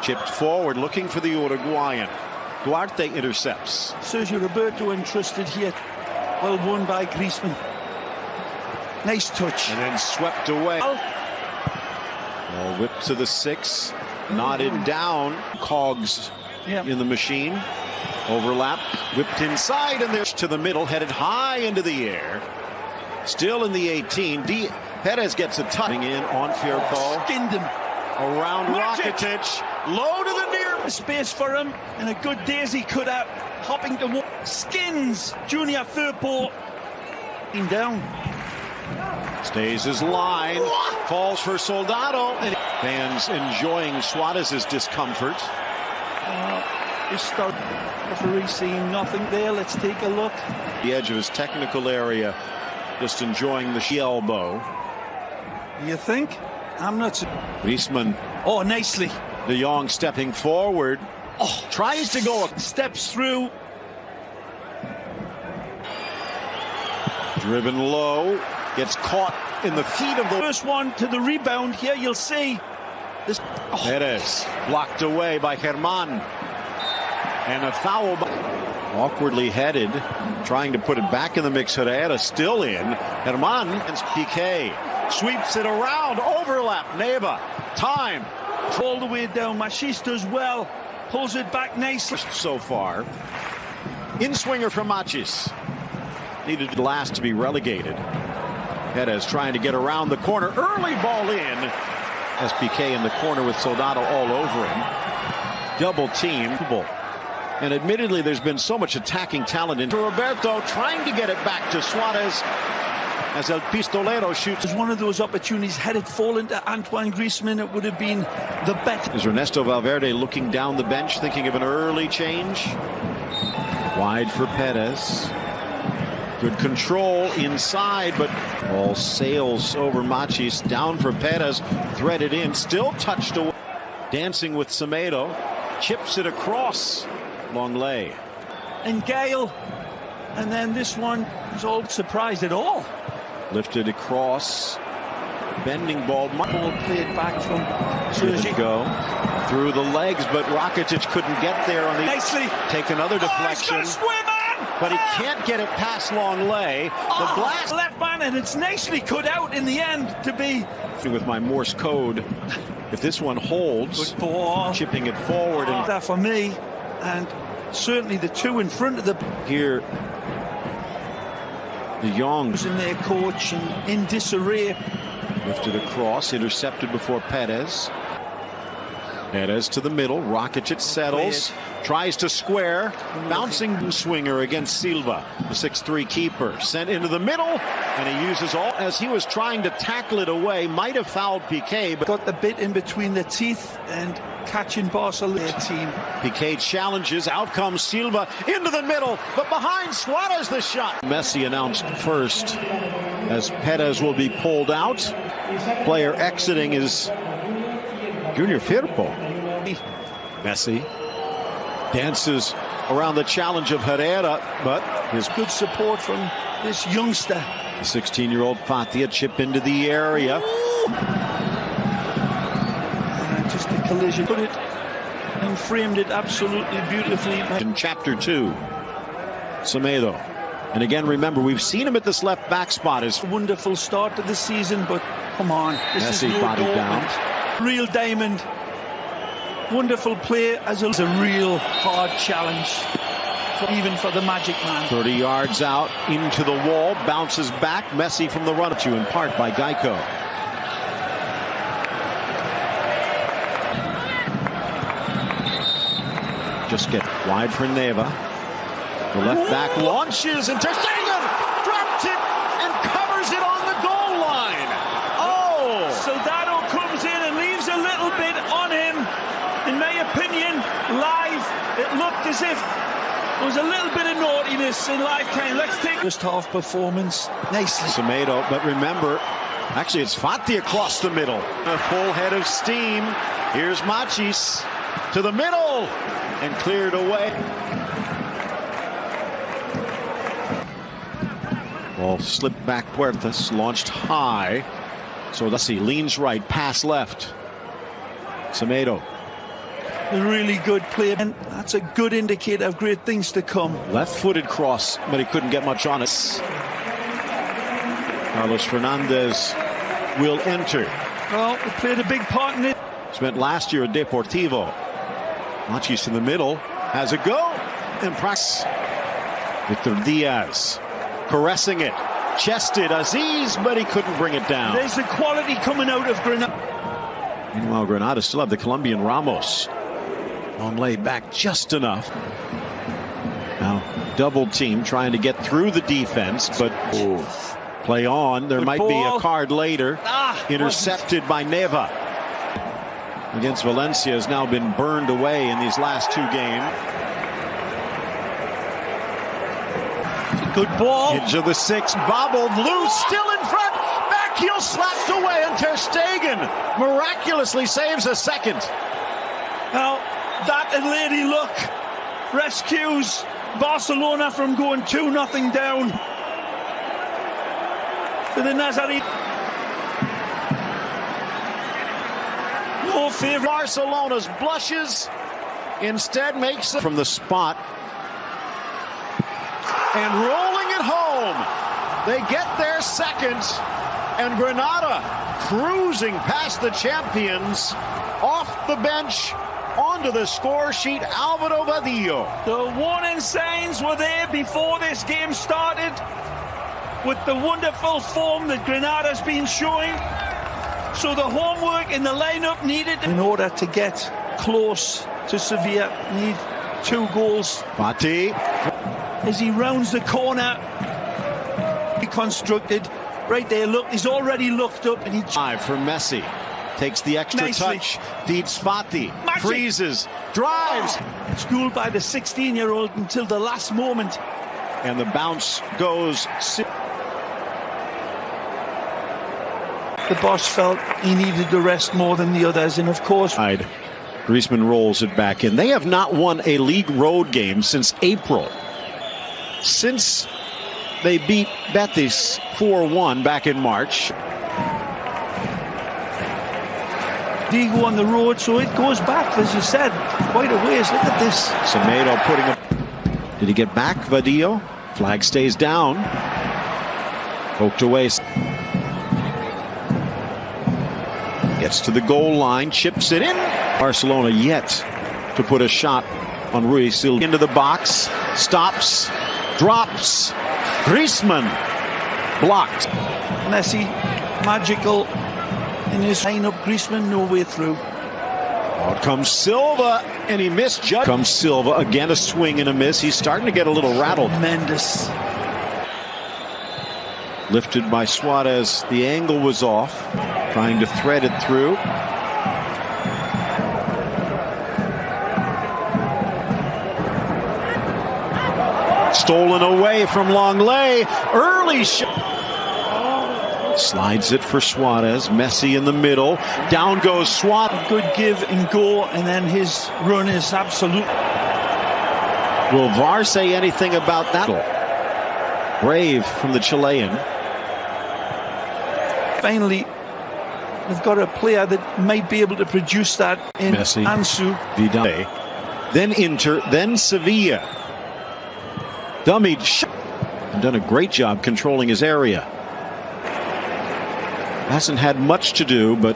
Chipped forward, looking for the Uruguayan. Duarte intercepts. Sergio Roberto entrusted here. Well won by Griezmann. Nice touch. And then swept away. Well, whipped to the 6. Nodded down. Cogs in the machine. Overlap. Whipped inside, and there's to the middle. Headed high into the air. Still in the 18. Perez gets a touch. In on fair call. Skinned him. Around Rakitic. Low to the near. Space for him. And a good daisy cutout. Hopping to skins Junior Firpo. Down. Stays his line. Falls for Soldado. And fans enjoying Suarez's discomfort. Referee seeing nothing there. Let's take a look. The edge of his technical area. Just enjoying the elbow. You think? I'm not. Griezmann. Oh, nicely. De Jong stepping forward. Oh, tries to go. Steps through. Driven low. Gets caught in the feet of the first one to the rebound. Here you'll see this. Oh. Perez blocked away by Germán. And a foul. Awkwardly headed. Trying to put it back in the mix. Herrera still in. Germán and Piqué. Sweeps it around. Overlap. Neva. Time. All the way down. Machis does well. Pulls it back nicely. So far. In swinger from Machis. Needed last to be relegated. Perez trying to get around the corner. Early ball in. SPK in the corner with Soldado all over him. Double team. And admittedly, there's been so much attacking talent into Roberto, trying to get it back to Suarez as El Pistolero shoots. It was one of those opportunities. Had it fallen to Antoine Griezmann, it would have been the bet. Is Ernesto Valverde looking down the bench, thinking of an early change? Wide for Perez. Good control inside, but all sails over Machis. Down for Perez, threaded in, still touched away. Dancing with Semedo, chips it across. Long lay. And Gale, and then this one is all surprised at all. Lifted across, bending ball. Ball played back from Sergio. Go through the legs, but Rakitic couldn't get there on the. Nicely. Take another deflection. But he can't get it past long lay. The blast. Left man, and it's nicely cut out in the end to be. With my Morse code, if this one holds, chipping it forward. And that for me. And certainly the two in front of the. Here, De Jong was in their coach and in disarray. Lifted across, intercepted before Perez. Perez to the middle. Rakitic settles, tries to square, bouncing swinger against Silva, the 6'3" keeper, sent into the middle, and he uses all as he was trying to tackle it away. Might have fouled Piqué, but got the bit in between the teeth and catching Barcelona team. Piqué challenges, out comes Silva into the middle, but behind Suarez the shot. Messi announced first as Perez will be pulled out. Player exiting is Junior Firpo. Messi dances around the challenge of Herrera, but his good support from this youngster. The 16-year-old Fati, a chip into the area. Just a collision. Put it and framed it absolutely beautifully. In chapter 2, Semedo. And again, remember, we've seen him at this left back spot. His wonderful start to the season, but come on. This Messi is body down. Real diamond. Wonderful play as a real hard challenge, even for the Magic Man. 30 yards out into the wall, bounces back. Messi from the run to in part by Geico. Just get wide for Neva. The left back launches and Ter Stegen drops it and covers it on the goal line. Oh! Soldado comes in and leaves a little bit on him. In my opinion, live, it looked as if there was a little bit of naughtiness in lifetime. Let's take first half performance. Nicely. Semedo, but remember, actually it's Fati across the middle. A full head of steam. Here's Machis to the middle and cleared away. Ball slipped back. Puertas launched high. So let's see, leans right, pass left. Semedo A really good play, and that's a good indicator of great things to come. Left-footed cross, but he couldn't get much on it. Carlos Fernandez will enter. Well, he played a big part in it. Spent last year at Deportivo. Machis in the middle, has a go. And press. Victor Diaz caressing it. Chested Azeez, but he couldn't bring it down. There's the quality coming out of Granada. Meanwhile, Granada still have the Colombian Ramos. Long lay back just enough. Now, double team trying to get through the defense, but play on. There might be a card later. Intercepted by Neva. Against Valencia has now been burned away in these last two games. Good ball. Into the six, bobbled loose, still in front. Back heel slapped away, and Ter Stegen miraculously saves a second. Now, that and lady look rescues Barcelona from going 2-0 down to the Nazarene. No favor. Barcelona's blushes, instead makes it from the spot. And rolling it home, they get their second, and Granada cruising past the champions, off the bench, onto the score sheet, Álvaro Vadillo. The warning signs were there before this game started, with the wonderful form that Granada's been showing. So the homework in the lineup needed, in order to get close to Sevilla, need 2 goals. Fati. As he rounds the corner, he constructed right there. Look, he's already looked up, and he for Messi takes the extra touch, feeds Fati, freezes, drives, schooled by the 16-year-old until the last moment, and the bounce goes. The boss felt he needed the rest more than the others, and of course, Griezmann rolls it back in. They have not won a league road game since April. Since they beat Betis 4-1 back in March. Diego on the road, so it goes back, as you said, quite a ways. Look at this. Semedo putting up. Did he get back, Vadillo? Flag stays down. Poked away. Gets to the goal line, chips it in. Barcelona yet to put a shot on Ruiz Silva. Into the box, stops. Drops. Griezmann blocked. Messi, magical in his line-up. Griezmann, no way through. Out comes Silva, and he misjudged. Comes Silva, again a swing and a miss. He's starting to get a little rattled. Tremendous. Lifted by Suarez. The angle was off. Trying to thread it through. Stolen away from Longley. Early shot. Slides it for Suarez. Messi in the middle. Down goes Suarez. Good give and go, and then his run is absolute. Will VAR say anything about that? Brave from the Chilean. Finally, they've got a player that might be able to produce that in Messi. Ansu. Vidal. Then Inter, then Sevilla. Dummied shot. And done a great job controlling his area. Hasn't had much to do, but